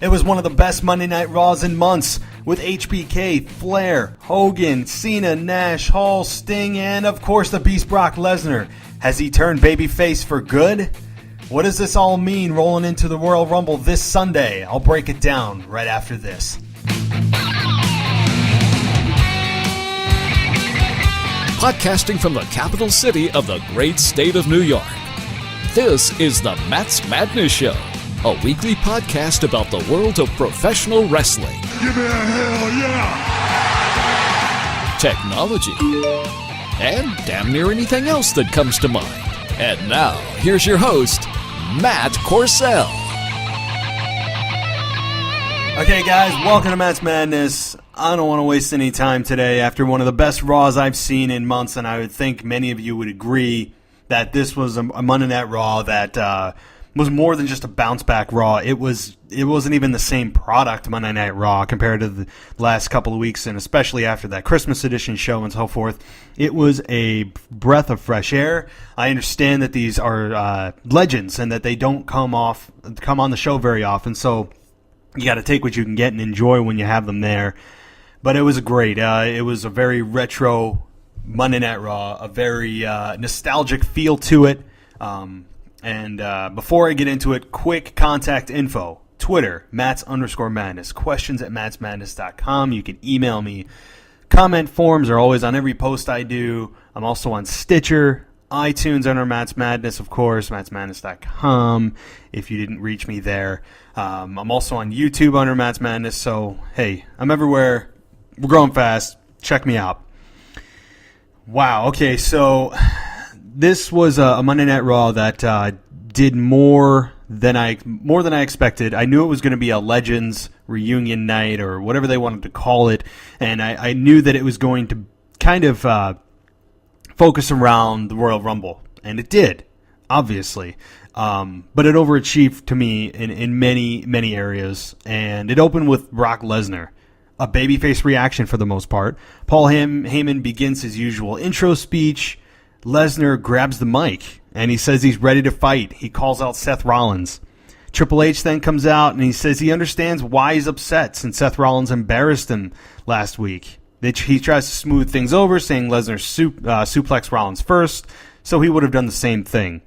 It was one of the best Monday Night Raws in months, with HBK, Flair, Hogan, Cena, Nash, Hall, Sting, and of course the Beast Brock Lesnar. Has he turned babyface for good? What does this all mean rolling into the Royal Rumble this Sunday? I'll break it down right after this. Podcasting from the capital city of the great state of New York. This is the Matt's Madness Show, a weekly podcast about the world of professional wrestling. Give me a hell yeah! Technology, and damn near anything else that comes to mind. And now, here's your host, Matt Corsell. Okay, guys, welcome to Matt's Madness. I don't want to waste any time today after one of the best Raws I've seen in months, and I would think many of you would agree that this was a Monday Night Raw that was more than just a bounce-back Raw. It wasn't even the same product, Monday Night Raw, compared to the last couple of weeks, and especially after that Christmas edition show and so forth. It was a breath of fresh air. I understand that these are legends and that they don't come on the show very often, so you got to take what you can get and enjoy when you have them there. But it was great. It was a very retro Monday Night Raw, a very nostalgic feel to it. And before I get into it, quick contact info. Twitter, Matts_Madness. Questions at mattsmadness.com. You can email me. Comment forms are always on every post I do. I'm also on Stitcher, iTunes under Matt's Madness, of course, mattsmadness.com if you didn't reach me there. I'm also on YouTube under Matt's Madness. So, hey, I'm everywhere. We're growing fast. Check me out. Wow. Okay, so this was a Monday Night Raw that did more than I expected. I knew it was going to be a Legends reunion night or whatever they wanted to call it, and I knew that it was going to kind of focus around the Royal Rumble, and it did, obviously. But it overachieved to me in many, many areas, and it opened with Brock Lesnar. A babyface reaction for the most part. Paul Heyman begins his usual intro speech. Lesnar grabs the mic, and he says he's ready to fight. He calls out Seth Rollins. Triple H then comes out, and he says he understands why he's upset since Seth Rollins embarrassed him last week. He tries to smooth things over, saying Lesnar suplex Rollins first, so he would have done the same thing.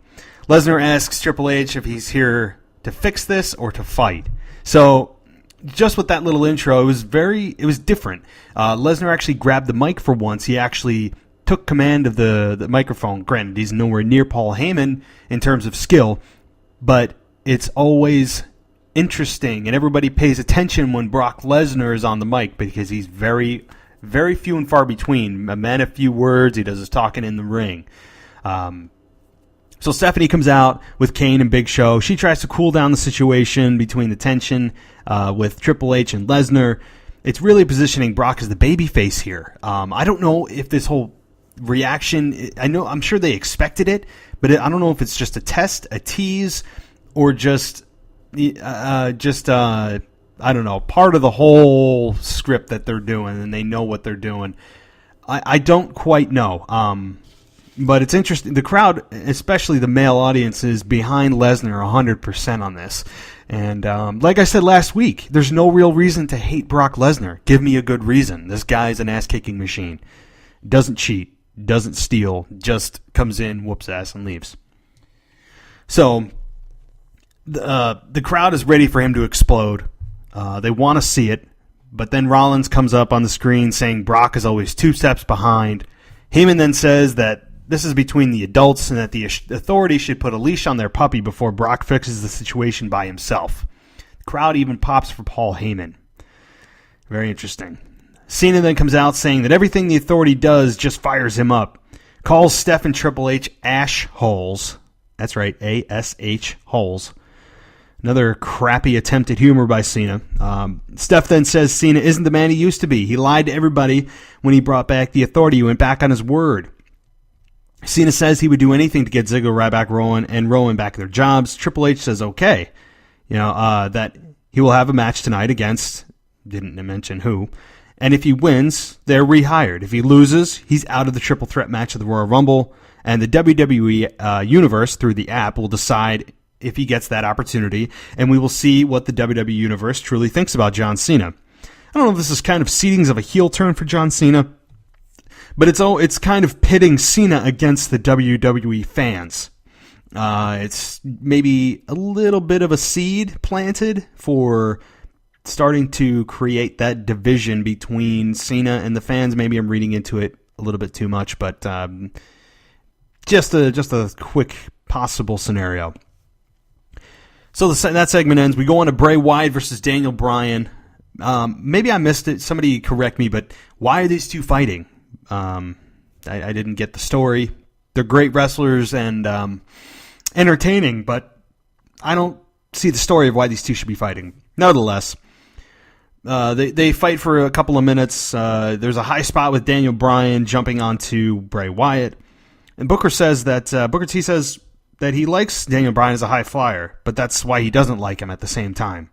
Lesnar asks Triple H if he's here to fix this or to fight. So just with that little intro, it was different. Lesnar actually grabbed the mic for once. He actually took command of the microphone. Granted, he's nowhere near Paul Heyman in terms of skill, but it's always interesting, and everybody pays attention when Brock Lesnar is on the mic because he's very, very few and far between. A man of few words. He does his talking in the ring. So Stephanie comes out with Kane and Big Show. She tries to cool down the situation between the tension with Triple H and Lesnar. It's really positioning Brock as the babyface here. I don't know if this whole reaction, I'm sure they expected it, but I don't know if it's just a test, a tease, or just I don't know, part of the whole script that they're doing, and they know what they're doing. I don't quite know. But it's interesting. The crowd, especially the male audience, is behind Lesnar 100% on this. And like I said last week, there's no real reason to hate Brock Lesnar. Give me a good reason. This guy's an ass-kicking machine. Doesn't cheat, doesn't steal, just comes in, whoops ass, and leaves. So the crowd is ready for him to explode. They want to see it. But then Rollins comes up on the screen saying Brock is always 2 steps behind. Heyman then says that this is between the adults and that the authorities should put a leash on their puppy before Brock fixes the situation by himself. The crowd even pops for Paul Heyman. Very interesting. Cena then comes out saying that everything the authority does just fires him up. calls Steph and Triple H ash holes. That's right, A-S-H holes. Another crappy attempt at humor by Cena. Steph then says Cena isn't the man he used to be. He lied to everybody when he brought back the Authority. He went back on his word. Cena says he would do anything to get Ziggler, Ryback, Rowan back their jobs. Triple H says okay. That he will have a match tonight against, didn't mention who. And if he wins, they're rehired. If he loses, he's out of the triple threat match of the Royal Rumble. And the WWE Universe, through the app, will decide if he gets that opportunity, and we will see what the WWE Universe truly thinks about John Cena. I don't know if this is kind of seedings of a heel turn for John Cena, but it's kind of pitting Cena against the WWE fans. It's maybe a little bit of a seed planted for starting to create that division between Cena and the fans. Maybe I'm reading into it a little bit too much, but just a quick possible scenario. So that segment ends. We go on to Bray Wyatt versus Daniel Bryan. Maybe I missed it. Somebody correct me, but why are these two fighting? I didn't get the story. They're great wrestlers and entertaining, but I don't see the story of why these two should be fighting. Nevertheless, they fight for a couple of minutes. There's a high spot with Daniel Bryan jumping onto Bray Wyatt. And Booker says that Booker T says that he likes Daniel Bryan as a high flyer, but that's why he doesn't like him at the same time.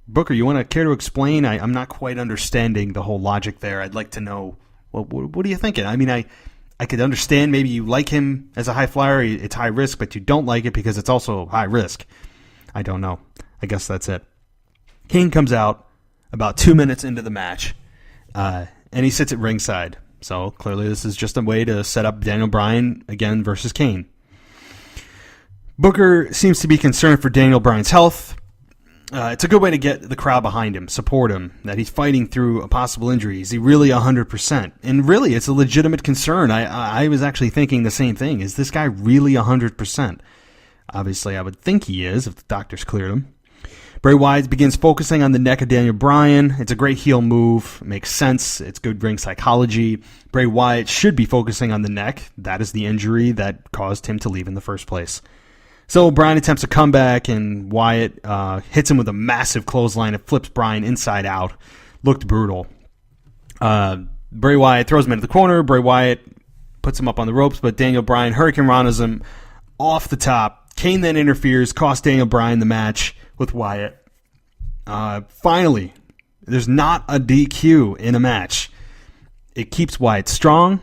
Booker, you want to care to explain? I'm not quite understanding the whole logic there. I'd like to know, what are you thinking? I mean, I could understand maybe you like him as a high flyer, it's high risk, but you don't like it because it's also high risk. I don't know. I guess that's it. Kane comes out about 2 minutes into the match, and he sits at ringside. So clearly this is just a way to set up Daniel Bryan again versus Kane. Booker seems to be concerned for Daniel Bryan's health. It's a good way to get the crowd behind him, support him, that he's fighting through a possible injury. Is he really 100%? And really, it's a legitimate concern. I was actually thinking the same thing. Is this guy really 100%? Obviously, I would think he is if the doctors cleared him. Bray Wyatt begins focusing on the neck of Daniel Bryan. It's a great heel move. It makes sense. It's good ring psychology. Bray Wyatt should be focusing on the neck. That is the injury that caused him to leave in the first place. So Bryan attempts a comeback, and Wyatt hits him with a massive clothesline. It flips Bryan inside out. Looked brutal. Bray Wyatt throws him into the corner. Bray Wyatt puts him up on the ropes, but Daniel Bryan Hurricane Ranas him off the top. Kane then interferes, costs Daniel Bryan the match with Wyatt. Finally, there's not a DQ in a match. It keeps Wyatt strong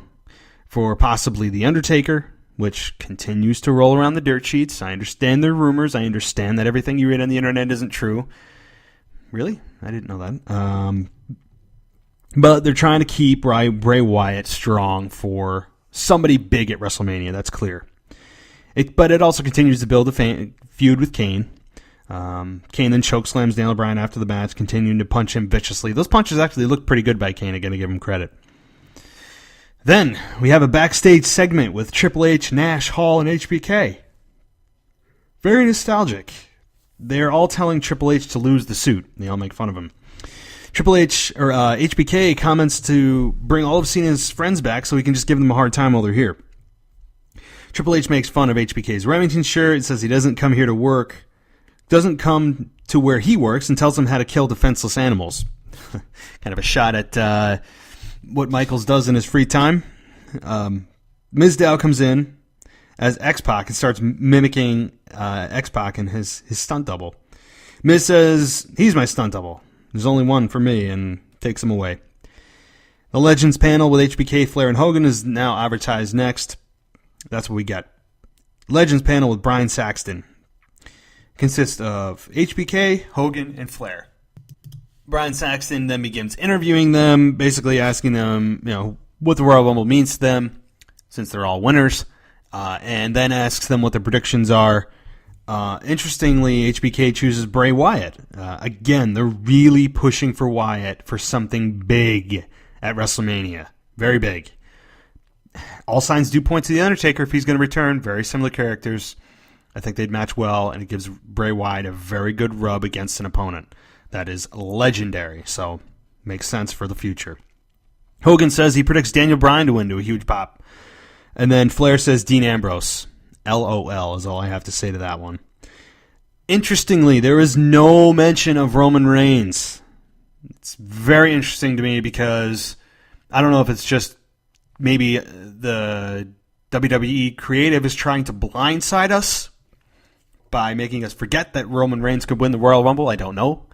for possibly The Undertaker, which continues to roll around the dirt sheets. I understand they're rumors. I understand that everything you read on the internet isn't true. Really? I didn't know that. But they're trying to keep Bray Wyatt strong for somebody big at WrestleMania. That's clear. But it also continues to build a feud with Kane. Kane then chokeslams Daniel Bryan after the match, continuing to punch him viciously. Those punches actually look pretty good by Kane. I'm going to give him credit. Then we have a backstage segment with Triple H, Nash, Hall, and HBK. Very nostalgic. They're all telling Triple H to lose the suit. They all make fun of him. HBK comments to bring all of Cena's friends back so he can just give them a hard time while they're here. Triple H makes fun of HBK's Remington shirt. It says he doesn't come here to work, doesn't come to where he works, and tells him how to kill defenseless animals. Kind of a shot at what Michaels does in his free time. Mizdow comes in as X-Pac and starts mimicking X-Pac and his stunt double. Miz says, he's my stunt double. There's only one for me, and takes him away. The Legends panel with HBK, Flair, and Hogan is now advertised next. That's what we get. Legends panel with Brian Saxton consists of HBK, Hogan, and Flair. Brian Saxton then begins interviewing them, basically asking them, what the Royal Rumble means to them, since they're all winners, and then asks them what their predictions are. Interestingly, HBK chooses Bray Wyatt. Again, they're really pushing for Wyatt for something big at WrestleMania. Very big. All signs do point to The Undertaker if he's going to return. Very similar characters. I think they'd match well, and it gives Bray Wyatt a very good rub against an opponent that is legendary, so makes sense for the future. Hogan says he predicts Daniel Bryan to win to a huge pop. And then Flair says Dean Ambrose. LOL is all I have to say to that one. Interestingly, there is no mention of Roman Reigns. It's very interesting to me because I don't know if it's just maybe the WWE creative is trying to blindside us by making us forget that Roman Reigns could win the Royal Rumble. I don't know.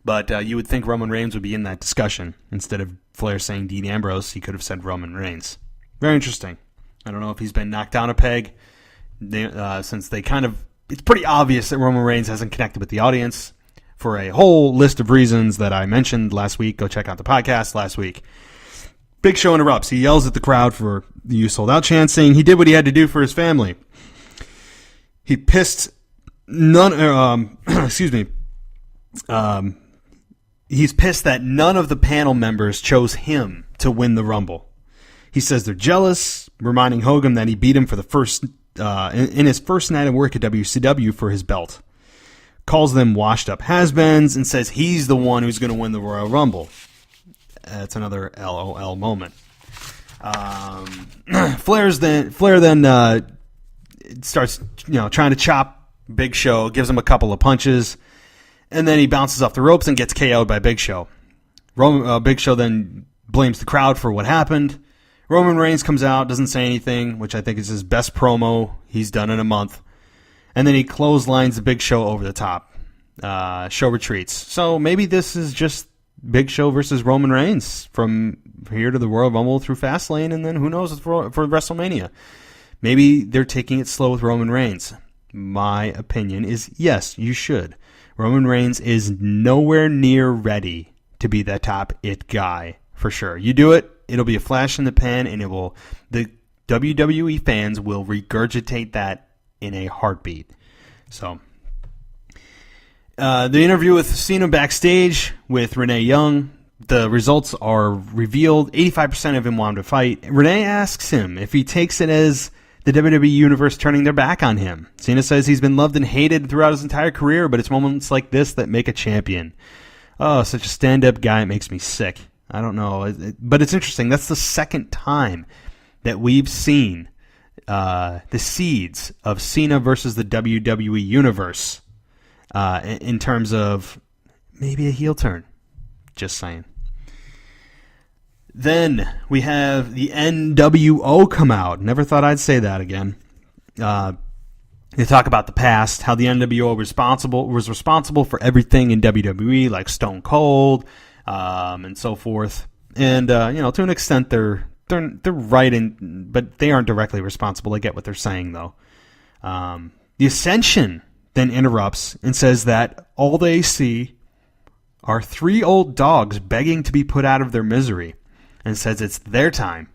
But you would think Roman Reigns would be in that discussion. Instead of Flair saying Dean Ambrose, he could have said Roman Reigns. Very interesting. I don't know if he's been knocked down a peg since they kind of... It's pretty obvious that Roman Reigns hasn't connected with the audience for a whole list of reasons that I mentioned last week. Go check out the podcast last week. Big Show interrupts. He yells at the crowd for the "You Sold Out" chant, saying he did what he had to do for his family. He pissed he's pissed that none of the panel members chose him to win the Rumble. He says they're jealous, reminding Hogan that he beat him for the first in his first night of work at WCW for his belt. Calls them washed up has-beens and says he's the one who's going to win the Royal Rumble. That's another LOL moment. Flair then starts trying to chop Big Show, gives him a couple of punches, and then he bounces off the ropes and gets KO'd by Big Show. Big Show then blames the crowd for what happened. Roman Reigns comes out, doesn't say anything, which I think is his best promo he's done in a month. And then he clotheslines the Big Show over the top. Show retreats. So maybe this is just Big Show versus Roman Reigns from here to the Royal Rumble through Fastlane, and then who knows for WrestleMania. Maybe they're taking it slow with Roman Reigns. My opinion is yes, you should. Roman Reigns is nowhere near ready to be that top it guy for sure. You do it, it'll be a flash in the pan, and the WWE fans will regurgitate that in a heartbeat. So, the interview with Cena backstage with Renee Young, the results are revealed. 85% of him wanted to fight. Renee asks him if he takes it as the WWE Universe turning their back on him. Cena says he's been loved and hated throughout his entire career, but it's moments like this that make a champion. Oh, such a stand-up guy. It makes me sick. I don't know. But it's interesting. That's the second time that we've seen the seeds of Cena versus the WWE Universe in terms of maybe a heel turn. Just saying. Then we have the NWO come out. Never thought I'd say that again. They talk about the past, how the NWO was responsible for everything in WWE, like Stone Cold, and so forth. And to an extent, they're right, but they aren't directly responsible. I get what they're saying, though. The Ascension then interrupts and says that all they see are three old dogs begging to be put out of their misery, and says it's their time.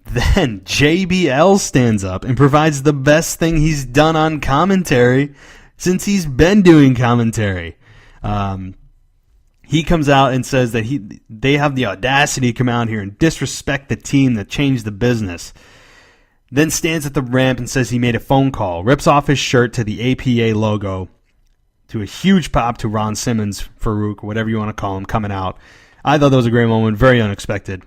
Then JBL stands up and provides the best thing he's done on commentary since he's been doing commentary. He comes out and says that they have the audacity to come out here and disrespect the team that changed the business. Then stands at the ramp and says he made a phone call, rips off his shirt to the APA logo, to a huge pop to Ron Simmons, Farouk, whatever you want to call him, coming out. I thought that was a great moment, very unexpected.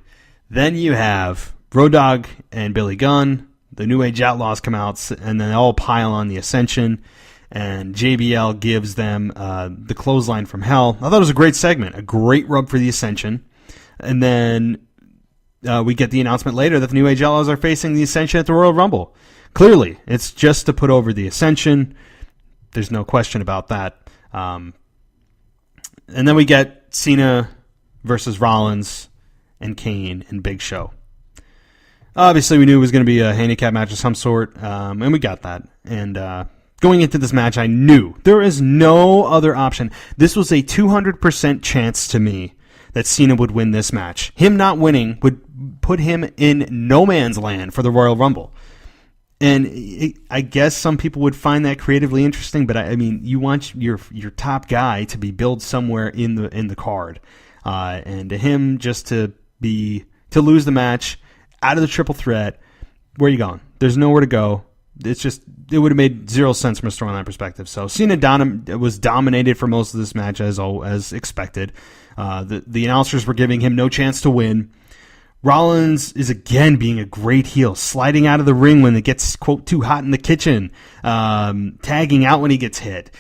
Then you have Road Dogg and Billy Gunn, the New Age Outlaws come out, and then they all pile on the Ascension, and JBL gives them the clothesline from hell. I thought it was a great segment, a great rub for the Ascension. And then we get the announcement later that the New Age Outlaws are facing the Ascension at the Royal Rumble. Clearly, it's just to put over the Ascension. There's no question about that. And then we get Cena versus Rollins and Kane and Big Show. Obviously, we knew it was going to be a handicap match of some sort, and we got that. And going into this match, I knew there is no other option. This was a 200% chance to me that Cena would win this match. Him not winning would put him in no man's land for the Royal Rumble. And I guess some people would find that creatively interesting, but I mean, you want your top guy to be billed somewhere in the card, and to him just to lose the match out of the triple threat. Where are you going? There's nowhere to go. It would have made zero sense from a storyline perspective. So Cena was dominated for most of this match as expected. The announcers were giving him no chance to win. Rollins is again being a great heel, sliding out of the ring when it gets, quote, too hot in the kitchen, tagging out when he gets hit.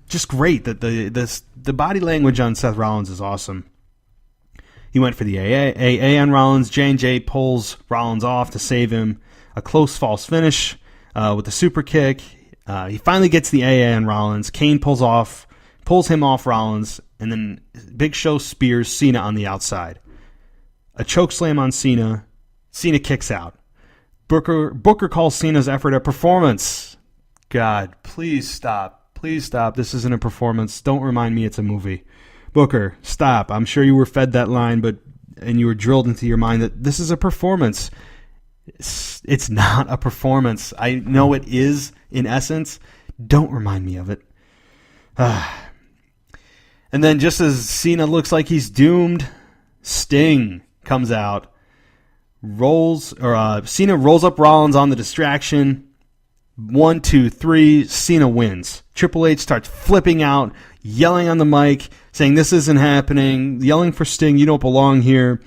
Just great. The body language on Seth Rollins is awesome. He went for the AA on Rollins. J&J pulls Rollins off to save him. A close false finish with a super kick. He finally gets the AA on Rollins. Kane pulls him off Rollins, and then Big Show spears Cena on the outside. A chokeslam on Cena. Cena kicks out. Booker calls Cena's effort a performance. God, please stop. Please stop. This isn't a performance. Don't remind me it's a movie. Booker, stop. I'm sure you were fed that line, and you were drilled into your mind that this is a performance. It's not a performance. I know it is in essence. Don't remind me of it. And then just as Cena looks like he's doomed, Sting comes out, Cena rolls up Rollins on the distraction. 1, 2, 3, Cena wins. Triple H starts flipping out, yelling on the mic, saying this isn't happening, yelling for Sting, you don't belong here.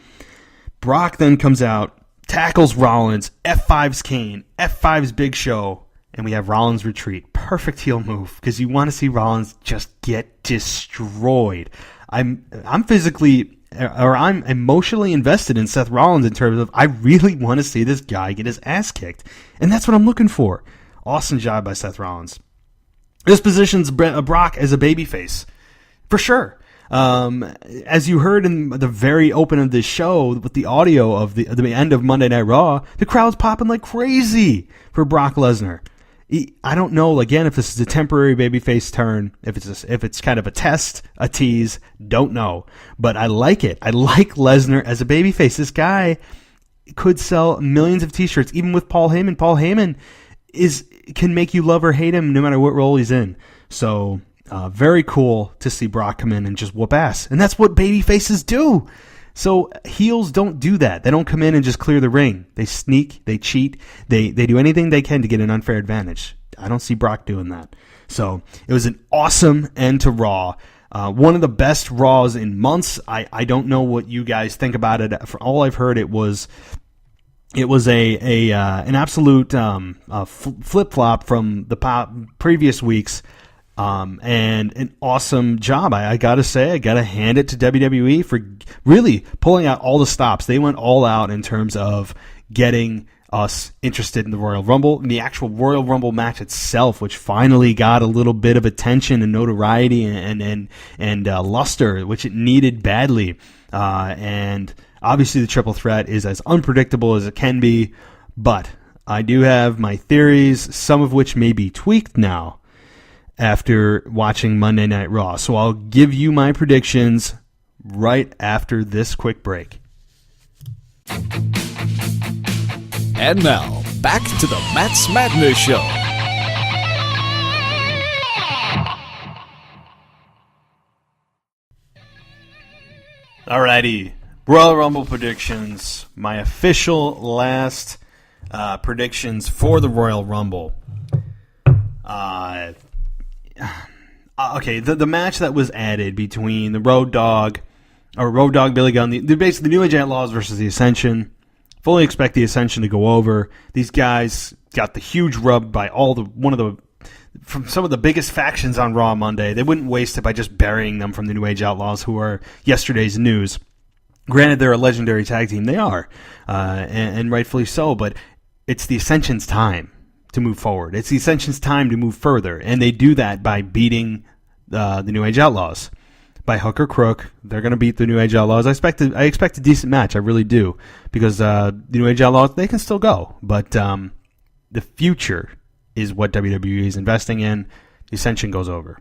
Brock then comes out, tackles Rollins, F5's Kane, F5's Big Show, and we have Rollins retreat. Perfect heel move, because you want to see Rollins just get destroyed. I'm emotionally invested in Seth Rollins in terms of I really want to see this guy get his ass kicked. And that's what I'm looking for. Awesome job by Seth Rollins. This positions Brock as a babyface, for sure. As you heard in the very open of this show, with the audio of the end of Monday Night Raw, the crowd's popping like crazy for Brock Lesnar. I don't know, again, if this is a temporary babyface turn, if it's kind of a test, a tease, don't know. But I like it. I like Lesnar as a babyface. This guy could sell millions of t-shirts, even with Paul Heyman. Paul Heyman can make you love or hate him no matter what role he's in. So very cool to see Brock come in and just whoop ass. And that's what babyfaces do. So heels don't do that. They don't come in and just clear the ring. They sneak, they cheat, they do anything they can to get an unfair advantage. I don't see Brock doing that. So it was an awesome end to Raw. One of the best Raws in months. I don't know what you guys think about it. For all I've heard, it was an absolute flip flop from the previous weeks. And an awesome job. I gotta say, I gotta hand it to WWE for really pulling out all the stops. They went all out in terms of getting us interested in the Royal Rumble, and the actual Royal Rumble match itself, which finally got a little bit of attention and notoriety and luster, which it needed badly. And obviously the triple threat is as unpredictable as it can be, but I do have my theories, some of which may be tweaked now after watching Monday Night Raw. So I'll give you my predictions right after this quick break. And now, back to the Matt's Madness Show. Alrighty, Royal Rumble predictions. My official last predictions for the Royal Rumble. Okay, the match that was added between the Road Dogg Billy Gunn, basically the New Age Outlaws versus the Ascension. Fully expect the Ascension to go over. These guys got the huge rub by from some of the biggest factions on Raw Monday. They wouldn't waste it by just burying them from the New Age Outlaws, who are yesterday's news. Granted, they're a legendary tag team. They are, and rightfully so, but it's the Ascension's time to move forward. It's the Ascension's time to move further, and they do that by beating the New Age Outlaws. By hook or crook, they're going to beat the New Age Outlaws. I expect a decent match. I really do, because the New Age Outlaws, they can still go, but the future is what WWE is investing in. The Ascension goes over.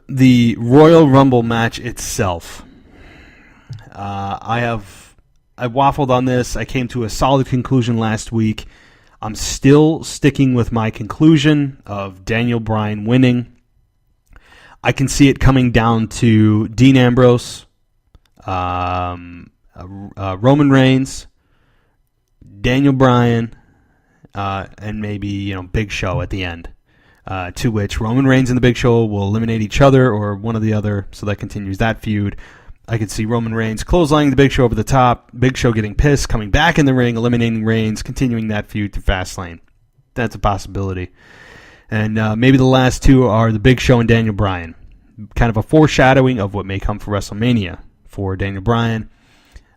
The Royal Rumble match itself, I waffled on this. I came to a solid conclusion last week. I'm still sticking with my conclusion of Daniel Bryan winning. I can see it coming down to Dean Ambrose, Roman Reigns, Daniel Bryan, and maybe Big Show at the end. To which Roman Reigns and the Big Show will eliminate each other or one or the other, so that continues that feud. I could see Roman Reigns clotheslining the Big Show over the top, Big Show getting pissed, coming back in the ring, eliminating Reigns, continuing that feud to Fastlane. That's a possibility. And maybe the last two are the Big Show and Daniel Bryan. Kind of a foreshadowing of what may come for WrestleMania for Daniel Bryan.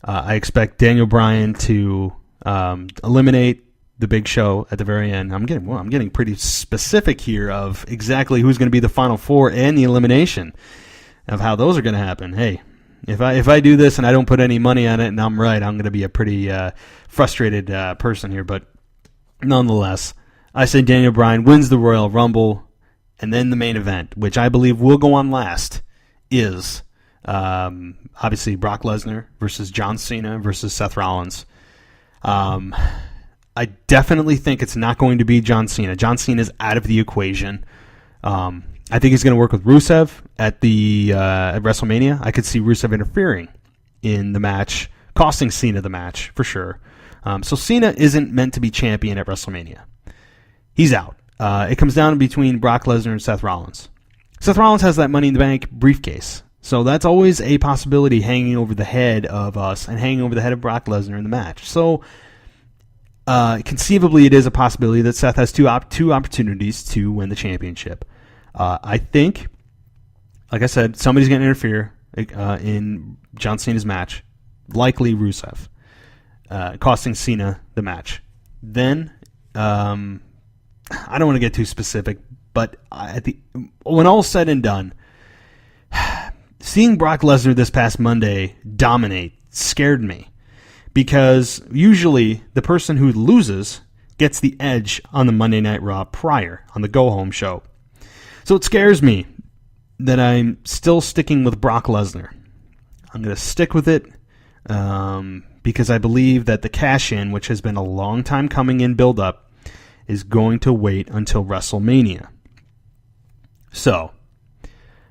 I expect Daniel Bryan to eliminate the Big Show at the very end. I'm getting pretty specific here of exactly who's going to be the final four and the elimination of how those are going to happen. Hey, if I do this and I don't put any money on it and I'm right, I'm going to be a pretty frustrated person here. But nonetheless, I say Daniel Bryan wins the Royal Rumble, and then the main event, which I believe will go on last, is obviously Brock Lesnar versus John Cena versus Seth Rollins. I definitely think it's not going to be John Cena. John Cena is out of the equation. I think he's going to work with Rusev at WrestleMania. I could see Rusev interfering in the match, costing Cena the match for sure. So Cena isn't meant to be champion at WrestleMania. He's out. It comes down between Brock Lesnar and Seth Rollins. Seth Rollins has that Money in the Bank briefcase. So that's always a possibility hanging over the head of us and hanging over the head of Brock Lesnar in the match. So conceivably it is a possibility that Seth has two opportunities to win the championship. I think, like I said, somebody's going to interfere in John Cena's match, likely Rusev, costing Cena the match. Then, I don't want to get too specific, but when all's said and done, seeing Brock Lesnar this past Monday dominate scared me, because usually the person who loses gets the edge on the Monday Night Raw prior, on the go-home show. So it scares me that I'm still sticking with Brock Lesnar. I'm going to stick with it because I believe that the cash-in, which has been a long time coming in build-up, is going to wait until WrestleMania. So,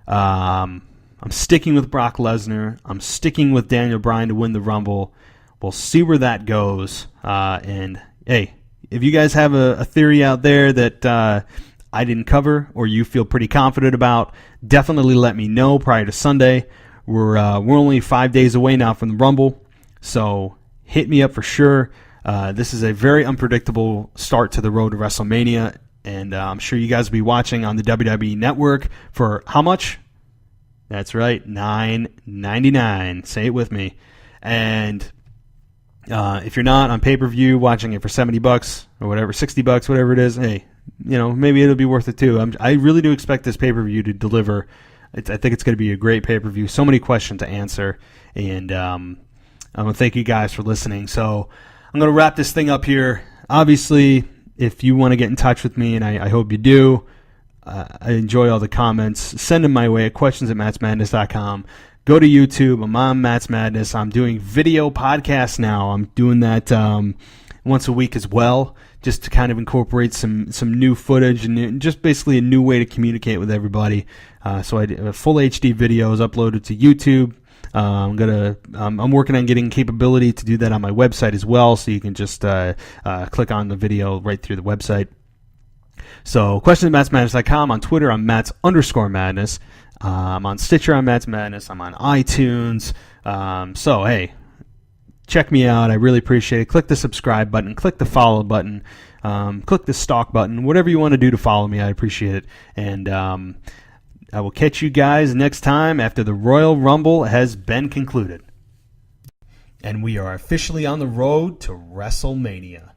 I'm sticking with Brock Lesnar. I'm sticking with Daniel Bryan to win the Rumble. We'll see where that goes. And, hey, if you guys have a theory out there that I didn't cover or you feel pretty confident about, definitely let me know prior to Sunday. We're only 5 days away now from the Rumble, so hit me up for sure. This is a very unpredictable start to the road to WrestleMania, and I'm sure you guys will be watching on the WWE Network for how much? That's right, $9.99. Say it with me. And if you're not on pay-per-view watching it for $70 or whatever, $60, whatever it is, hey, maybe it'll be worth it too. I really do expect this pay-per-view to deliver. I think it's going to be a great pay-per-view. So many questions to answer, and I want to thank you guys for listening. So I'm going to wrap this thing up here. Obviously, if you want to get in touch with me, and I hope you do, I enjoy all the comments. Send them my way at questions@mattsmadness.com. Go to YouTube. I'm on Matt's Madness. I'm doing video podcasts now. I'm doing that once a week as well, just to kind of incorporate some new footage and just basically a new way to communicate with everybody. So I did full HD videos uploaded to YouTube. I'm working on getting capability to do that on my website as well, so you can just click on the video right through the website. So questions@mattsmadness.com. On Twitter, I'm Matts_Madness. I'm on Stitcher, I'm Matt's Madness. I'm on iTunes. So, hey, check me out. I really appreciate it. Click the subscribe button. Click the follow button. Click the stalk button. Whatever you want to do to follow me, I appreciate it. And I will catch you guys next time after the Royal Rumble has been concluded. And we are officially on the road to WrestleMania.